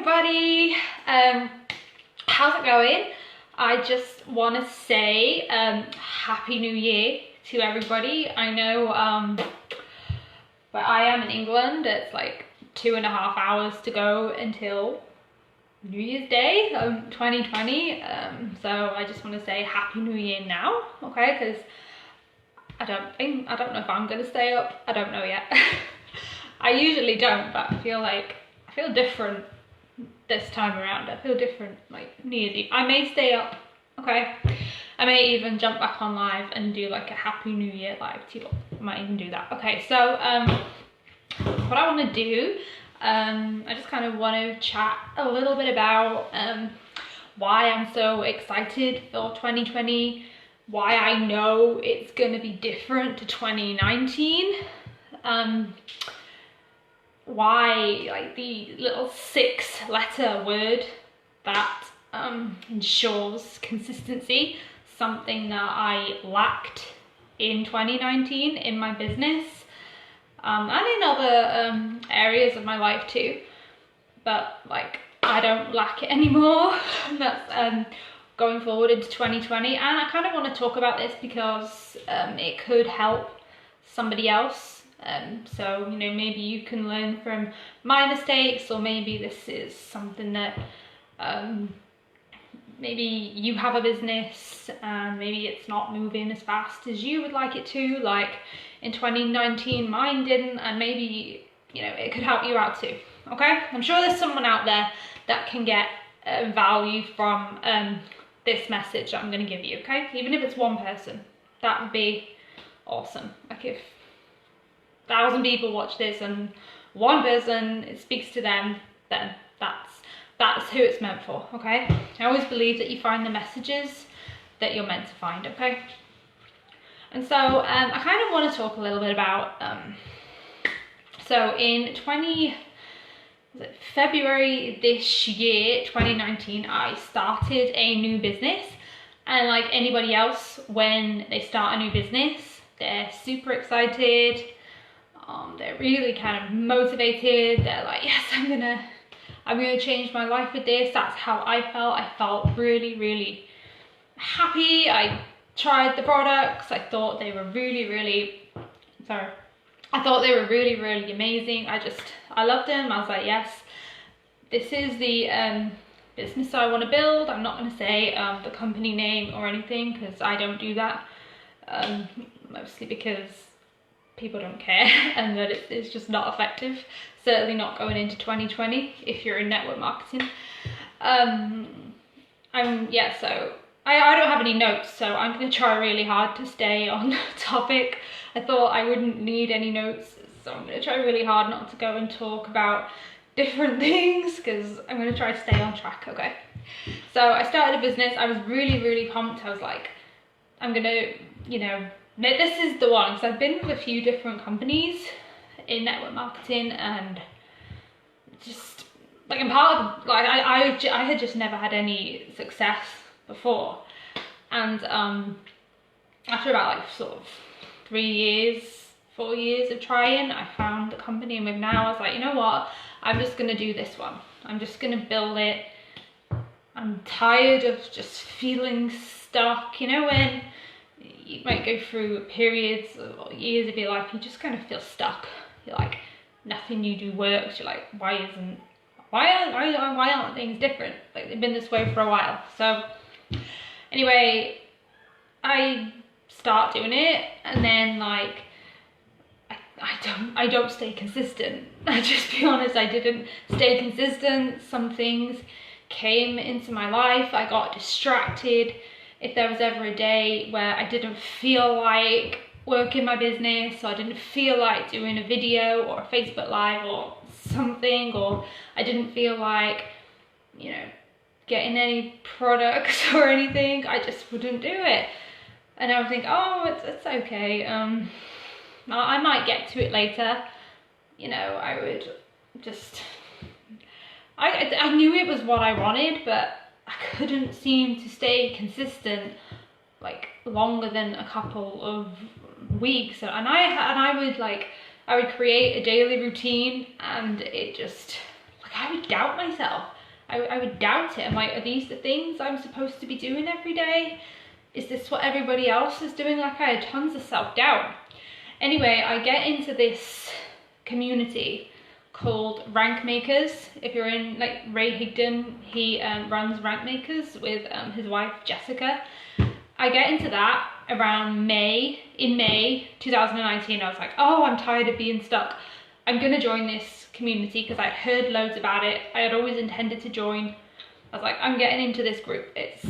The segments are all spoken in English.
everybody, how's it going? I just want to say Happy New Year to everybody. I know where I am in England, it's like 2.5 hours to go until New Year's Day 2020, so I just want to say Happy New Year now, okay, because I don't know if I'm going to stay up. I don't know yet. I usually don't, but I feel different this time around. I feel different, like New Year's Eve. I may stay up, okay? I may even jump back on live and do like a Happy New Year live too. I might even do that. Okay, so what I want to do, I just kind of want to chat a little bit about why I'm so excited for 2020, why I know it's going to be different to 2019, why like the little 6-letter word that ensures consistency, something that I lacked in 2019 in my business and in other areas of my life too, but like I don't lack it anymore. That's going forward into 2020, and I kind of want to talk about this because it could help somebody else. So, you know, maybe you can learn from my mistakes, or maybe this is something that maybe you have a business and maybe it's not moving as fast as you would like it to, like in 2019 mine didn't, and maybe, you know, it could help you out too, okay? I'm sure there's someone out there that can get value from this message that I'm going to give you, okay? Even if it's one person, that would be awesome. Like if 1,000 people watch this and one person, it speaks to them, then that's who it's meant for, okay? I always believe that you find the messages that you're meant to find, okay? And so I kind of want to talk a little bit about, so in February this year, 2019, I started a new business, and like anybody else, when they start a new business, they're super excited, they're really kind of motivated, they're like, yes, I'm gonna change my life with this. That's how I felt. I felt really happy. I tried the products. I thought they were really amazing. I loved them. I was like, yes, this is the business I want to build. I'm not going to say the company name or anything, because I don't do that, mostly because people don't care and that it's just not effective. Certainly not going into 2020 if you're in network marketing. So I don't have any notes, so I'm going to try really hard to stay on topic. I thought I wouldn't need any notes, so I'm going to try really hard not to go and talk about different things, because I'm going to try to stay on track, okay? So I started a business. I was really pumped. I was like, I'm going to, you know, this is the one, because I've been with a few different companies in network marketing, and just like I'm part of, like I had just never had any success before, and after about like sort of 4 years of trying, I found the company I'm with now. I was like, you know what, I'm just gonna do this one. I'm just gonna build it. I'm tired of just feeling stuck, you know, when you might go through periods or years of your life, you just kind of feel stuck. You're like, nothing you do works. You're like, why aren't things different? Like, they've been this way for a while. So anyway, I start doing it, and then like I don't stay consistent. I just be honest, I didn't stay consistent. Some things came into my life. I got distracted. If there was ever a day where I didn't feel like working my business, or I didn't feel like doing a video or a Facebook Live or something, or I didn't feel like, you know, getting any products or anything, I just wouldn't do it. And I would think, oh, it's okay. I might get to it later. You know, I would just, I knew it was what I wanted, but I couldn't seem to stay consistent like longer than a couple of weeks. And I would create a daily routine, and it just, like, I would doubt myself. I would doubt it. I'm like, are these the things I'm supposed to be doing every day? Is this what everybody else is doing? Like, I had tons of self-doubt. Anyway, I get into this community called Rank Makers. If you're in, like, Ray Higdon, he runs Rank Makers with his wife Jessica. I get into that around May 2019. I was like, oh, I'm tired of being stuck. I'm gonna join this community because I'd heard loads about it. I had always intended to join. I was like, I'm getting into this group. It's,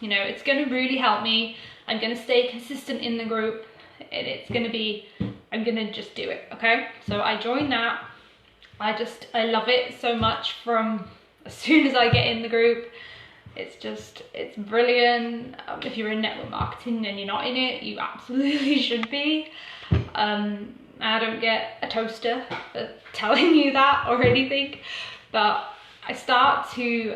you know, it's gonna really help me. I'm gonna stay consistent in the group, and it's gonna be, I'm gonna just do it, okay? So I joined that. I love it so much from as soon as I get in the group. It's brilliant. If you're in network marketing and you're not in it, you absolutely should be. I don't get a toaster for telling you that or anything, but I start to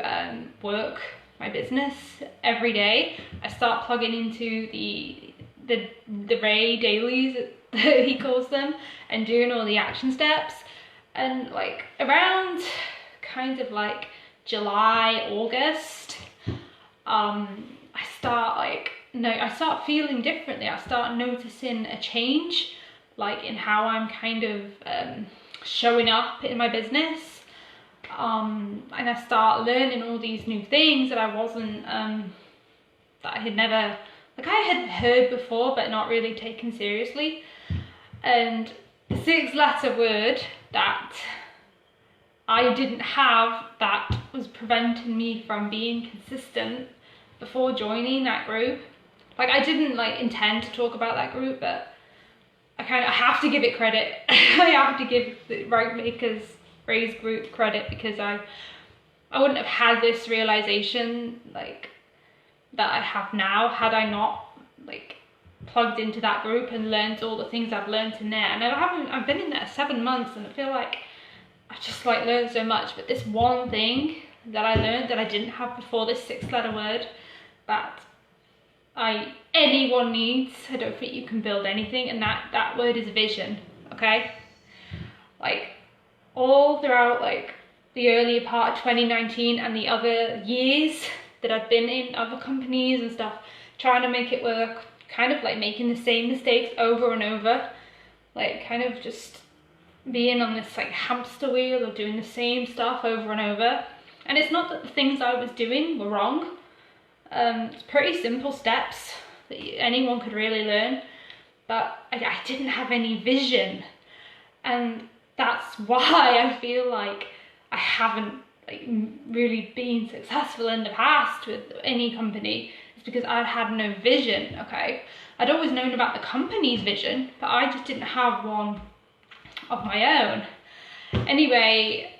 work my business every day. I start plugging into the Ray dailies that he calls them and doing all the action steps. And like around kind of like July, August, I start feeling differently. I start noticing a change, like in how I'm kind of showing up in my business. And I start learning all these new things that I wasn't, that I had never, like I had heard before, but not really taken seriously. And the 6-letter word that I didn't have, that was preventing me from being consistent before joining that group. Like, I didn't like intend to talk about that group, but I have to give it credit. I have to give the Rank Makers Ray's group credit, because I wouldn't have had this realization like that I have now had I not like plugged into that group and learned all the things I've learned in there. And I've been in there 7 months, and I feel like I've just like learned so much. But this one thing that I learned that I didn't have before, this 6-letter word that anyone needs, I don't think you can build anything, and that word is vision. Okay, like all throughout like the earlier part of 2019 and the other years that I've been in other companies and stuff, trying to make it work, kind of like making the same mistakes over and over, like kind of just being on this like hamster wheel of doing the same stuff over and over. And it's not that the things I was doing were wrong. It's pretty simple steps that anyone could really learn, but I didn't have any vision. And that's why I feel like I haven't like really been successful in the past with any company. It's because I had no vision. Okay, I'd always known about the company's vision, but I just didn't have one of my own. Anyway,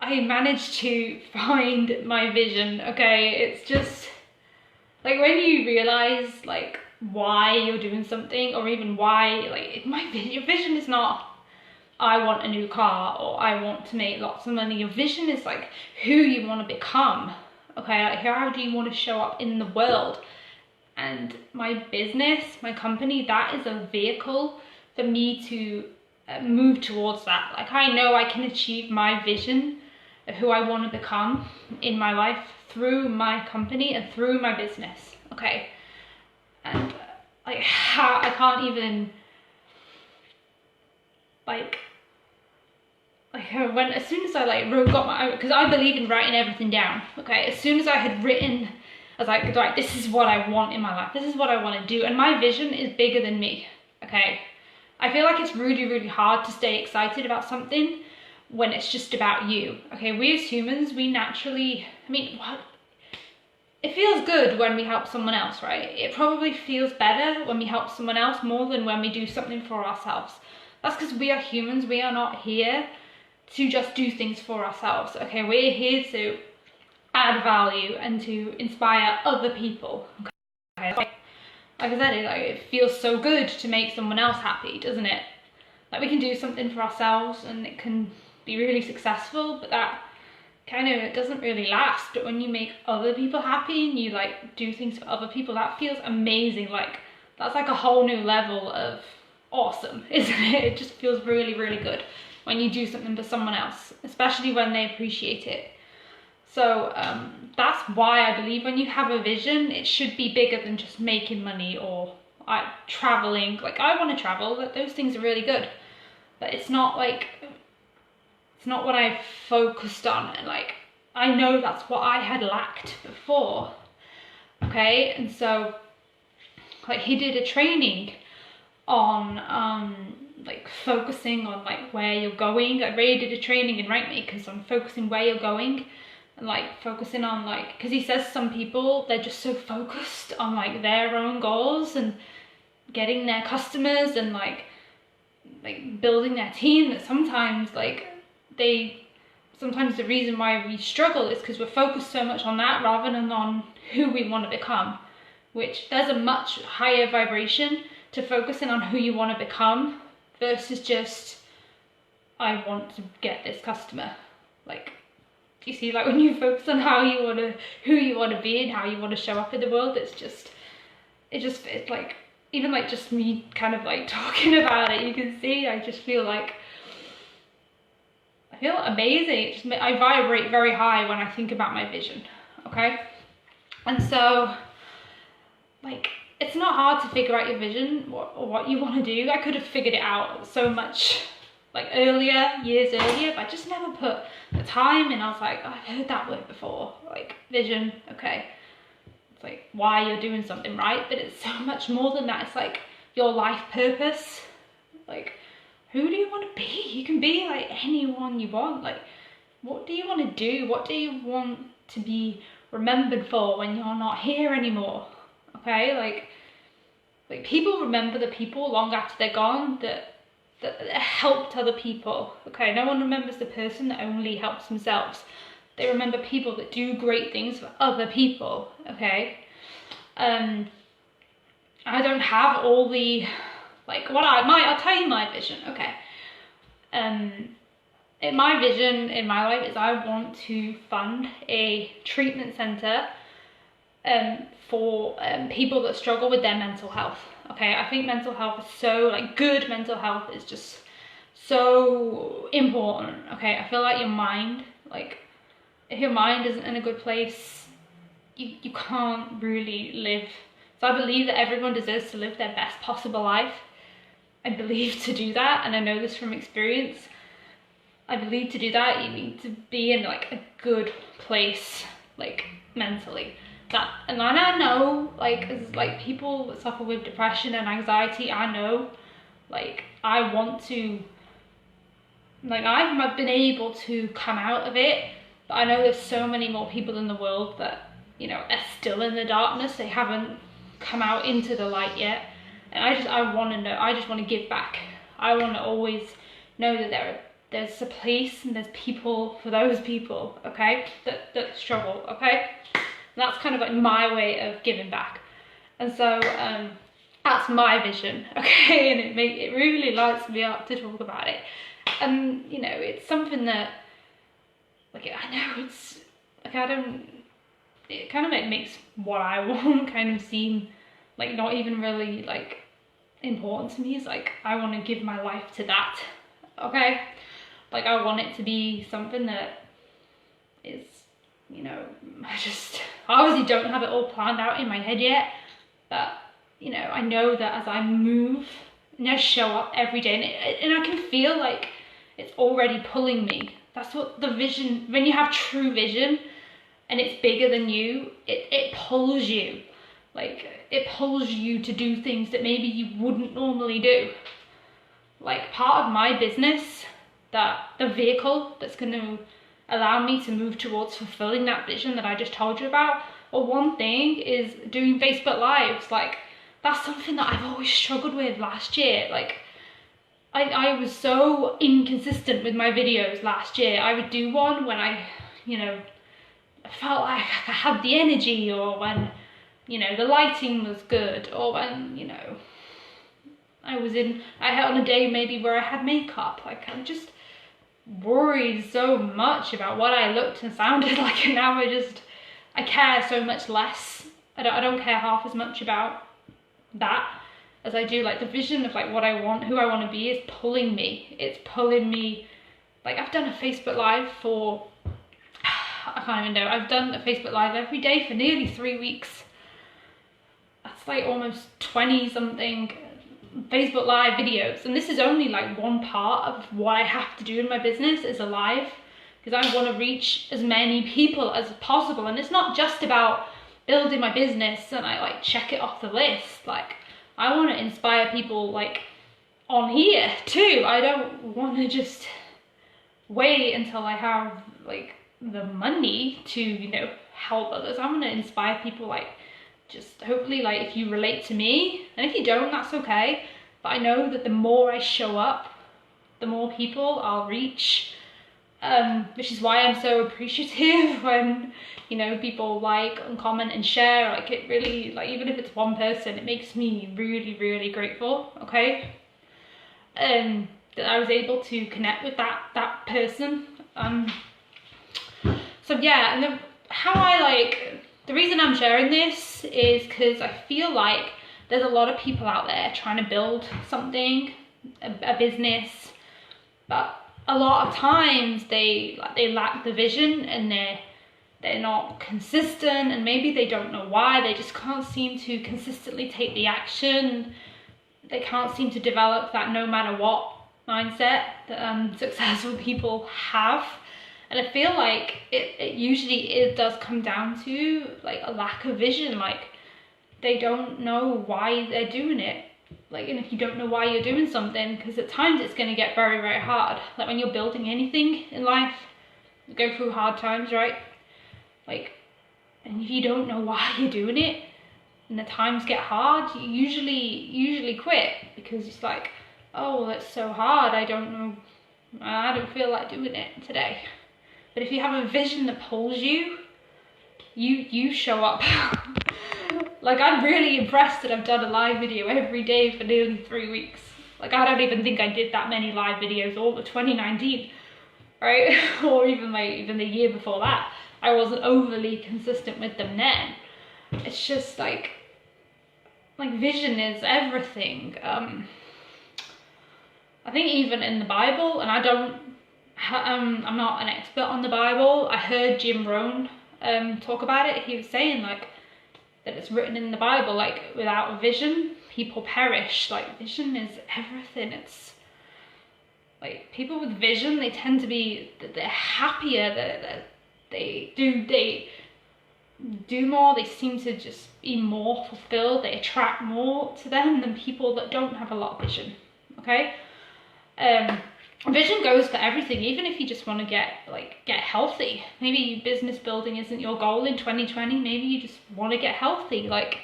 I managed to find my vision. Okay, it's just like when you realize like why you're doing something, or even why, like your vision is not I want a new car or I want to make lots of money. Your vision is like who you want to become. Okay, like how do you want to show up in the world? And my business, my company, that is a vehicle for me to move towards that. Like I know I can achieve my vision of who I want to become in my life through my company and through my business. Okay, and like I can't even like when, as soon as I like got my, because I believe in writing everything down. Okay, as soon as I had written, I was like, right, this is what I want in my life, this is what I want to do, and my vision is bigger than me. Okay, I feel like it's really, really hard to stay excited about something when it's just about you. Okay, we as humans, we naturally, I mean, what? It feels good when we help someone else, right? It probably feels better when we help someone else more than when we do something for ourselves. That's because we are humans. We are not here to just do things for ourselves. Okay, we're here to add value and to inspire other people. Okay, like I said, it feels so good to make someone else happy, doesn't it? Like we can do something for ourselves and it can be really successful, but that kind of, it doesn't really last. But when you make other people happy and you like do things for other people, that feels amazing. Like that's like a whole new level of awesome, isn't it? It just feels really, really good when you do something for someone else, especially when they appreciate it. So that's why I believe when you have a vision, it should be bigger than just making money or traveling. Like, I want to travel, those things are really good, but it's not like, it's not what I focused on. And like, I know that's what I had lacked before. Okay, and so like he did a training on like focusing on like where you're going. I really did a training in Rank Makers on focusing where you're going, and like focusing on like, because he says some people, they're just so focused on like their own goals and getting their customers and like building their team, that sometimes like sometimes the reason why we struggle is because we're focused so much on that rather than on who we want to become, which there's a much higher vibration to focusing on who you want to become versus just, I want to get this customer. Like, you see, like when you focus on who you want to be and how you want to show up in the world, it's like, even like just me kind of like talking about it, you can see I just feel like, I feel amazing. I vibrate very high when I think about my vision, okay? And so, like, it's not hard to figure out your vision or what you want to do. I could have figured it out so much like years earlier, but I just never put the time in. I was like, oh, I've heard that word before, like vision, okay. It's like why you're doing something, right? But it's so much more than that. It's like your life purpose. Like, who do you want to be? You can be like anyone you want. Like, what do you want to do? What do you want to be remembered for when you're not here anymore? Okay, like people remember the people long after they're gone that helped other people. Okay, no one remembers the person that only helps themselves. They remember people that do great things for other people. Okay, I don't have all the I'll tell you my vision. Okay, my vision in my life is I want to fund a treatment center for people that struggle with their mental health. Okay, I think mental health is so, like, good mental health is just so important. Okay, I feel like your mind, like, if your mind isn't in a good place, you can't really live. So I believe that everyone deserves to live their best possible life. I believe to do that, and I know this from experience, I believe to do that you need to be in like a good place, like mentally. And I know, like, as like people that suffer with depression and anxiety, I know, like, I want to, like, I've been able to come out of it, but I know there's so many more people in the world that, you know, are still in the darkness. They haven't come out into the light yet, and I want to know. I just want to give back. I want to always know that there's a place and there's people for those people, okay, that struggle, okay. And that's kind of like my way of giving back. And so that's my vision, okay, and it really lights me up to talk about it. And, you know, it's something that, like, I know it's, like, it kind of makes what I want kind of seem like not even really, like, important to me. It's like, I want to give my life to that, okay. Like, I want it to be something that is, you know, I obviously don't have it all planned out in my head yet, but, you know, I know that as I move and I show up every day, and I can feel like it's already pulling me. That's what the vision, when you have true vision and it's bigger than you, it pulls you. Like, it pulls you to do things that maybe you wouldn't normally do. Like, part of my business, that the vehicle that's going to allow me to move towards fulfilling that vision that I just told you about, well, one thing is doing Facebook Lives. Like, that's something that I've always struggled with last year. Like, I was so inconsistent with my videos last year. I would do one when I, you know, felt like I had the energy, or when, you know, the lighting was good, or when, you know, I had on a day maybe where I had makeup. Like, I'm just worried so much about what I looked and sounded like, and now I care so much less. I don't care half as much about that as I do, like, the vision of, like, what I want, who I want to be is pulling me. It's pulling me. Like, I've done a Facebook Live for I can't even know, I've done a Facebook Live every day for nearly 3 weeks. That's like almost 20 something Facebook Live videos, and this is only like one part of what I have to do in my business is a live, because I want to reach as many people as possible. And it's not just about building my business and I like check it off the list. Like, I want to inspire people like on here too. I don't want to just wait until I have like the money to, you know, help others. I want to inspire people, like, just hopefully, like, if you relate to me, and if you don't, that's okay. But I know that the more I show up, the more people I'll reach, which is why I'm so appreciative when, you know, people like and comment and share. Like, it really, like, even if it's one person, it makes me really, really grateful, okay? That I was able to connect with that person. So yeah, and the reason I'm sharing this is because I feel like there's a lot of people out there trying to build something, a business, but a lot of times they lack the vision, and they're not consistent, and maybe they don't know why. They just can't seem to consistently take the action. They can't seem to develop that no matter what mindset that successful people have. And I feel like it usually does come down to like a lack of vision. Like, they don't know why they're doing it. Like, and if you don't know why you're doing something, because at times it's going to get very, very hard. Like, when you're building anything in life, you go through hard times, right? Like, and if you don't know why you're doing it, and the times get hard, you usually quit, because it's like, oh, that's so hard, I don't feel like doing it today. But if you have a vision that pulls you, you show up. Like, I'm really impressed that I've done a live video every day for nearly 3 weeks. Like, I don't even think I did that many live videos all of 2019, right? Or even the year before that. I wasn't overly consistent with them then. It's just like vision is everything. I think even in the Bible, and I'm not an expert on the Bible. I heard Jim Rohn talk about it. He was saying like that it's written in the Bible, like, without a vision, people perish. Like, vision is everything. It's like, people with vision, they tend to be, they're happier, they do more, they seem to just be more fulfilled, they attract more to them than people that don't have a lot of vision, okay? Vision goes for everything, even if you just want to get healthy. Maybe business building isn't your goal in 2020, maybe you just want to get healthy. Like,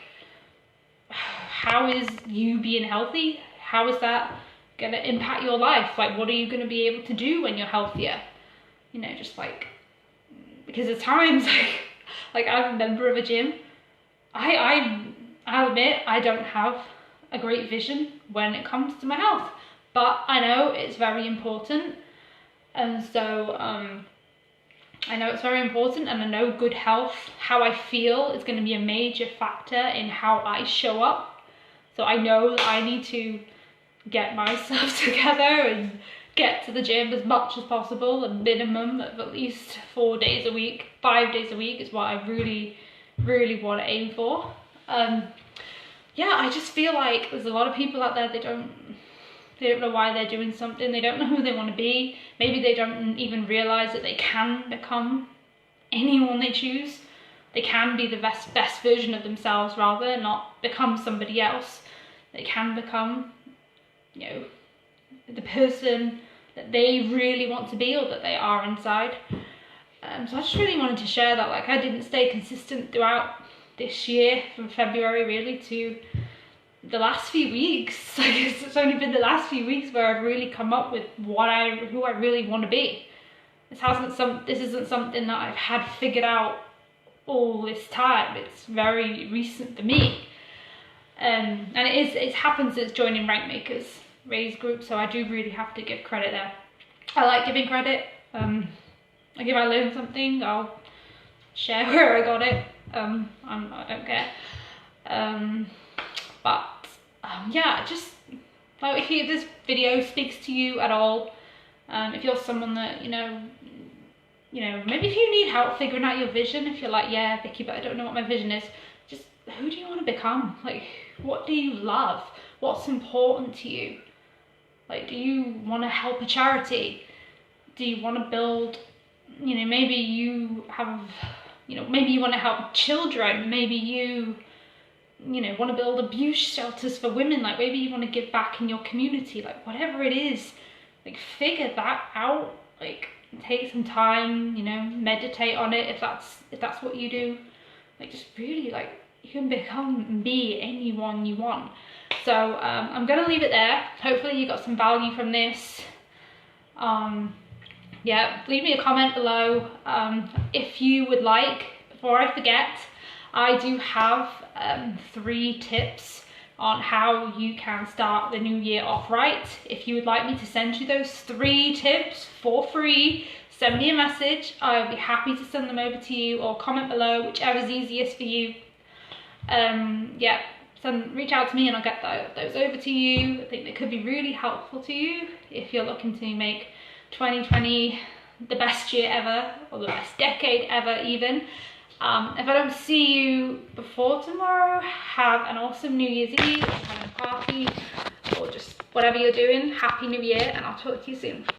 how is you being healthy, how is that going to impact your life? Like, what are you going to be able to do when you're healthier? You know, just like, because at times, like I'm a member of a gym, I'll admit I don't have a great vision when it comes to my health. But I know it's very important, and so I know it's very important, and I know good health, how I feel, is going to be a major factor in how I show up. So I know that I need to get myself together and get to the gym as much as possible, a minimum of at least 4 days a week. 5 days a week is what I really, really want to aim for. Yeah, I just feel like there's a lot of people out there, they don't know why they're doing something. They don't know who they want to be. Maybe they don't even realize that they can become anyone they choose. They can be the best version of themselves, rather, not become somebody else. They can become, you know, the person that they really want to be, or that they are inside. So I just really wanted to share that. Like, I didn't stay consistent throughout this year, from February really to the last few weeks. Like, it's only been the last few weeks where I've really come up with who I really want to be. This isn't something that I've had figured out all this time. It's very recent for me, and it's happened since joining Rank Makers Raise group. So I do really have to give credit there. I like giving credit. Like, if I learn something, I'll share where I got it. I don't care. Yeah, just like, if this video speaks to you at all, if you're someone that, you know, you know, maybe if you need help figuring out your vision, if you're like, yeah, Vicky, but I don't know what my vision is, just who do you want to become? Like, what do you love? What's important to you? Like, do you want to help a charity? Do you want to build, you know, maybe you have, you know, maybe you want to help children, maybe you know, want to build abuse shelters for women, like maybe you want to give back in your community, like whatever it is, like figure that out, like take some time, you know, meditate on it if that's what you do. Like just really, like, you can become and be anyone you want. So I'm gonna leave it there. Hopefully you got some value from this. Yeah, leave me a comment below if you would like. Before I forget, I do have 3 tips on how you can start the new year off right. If you would like me to send you those 3 tips for free, send me a message. I'll be happy to send them over to you, or comment below, whichever's easiest for you. Yeah, reach out to me and I'll get those over to you. I think they could be really helpful to you if you're looking to make 2020 the best year ever, or the best decade ever even. If I don't see you before tomorrow, have an awesome New Year's Eve, or having a party, or just whatever you're doing. Happy New Year, and I'll talk to you soon.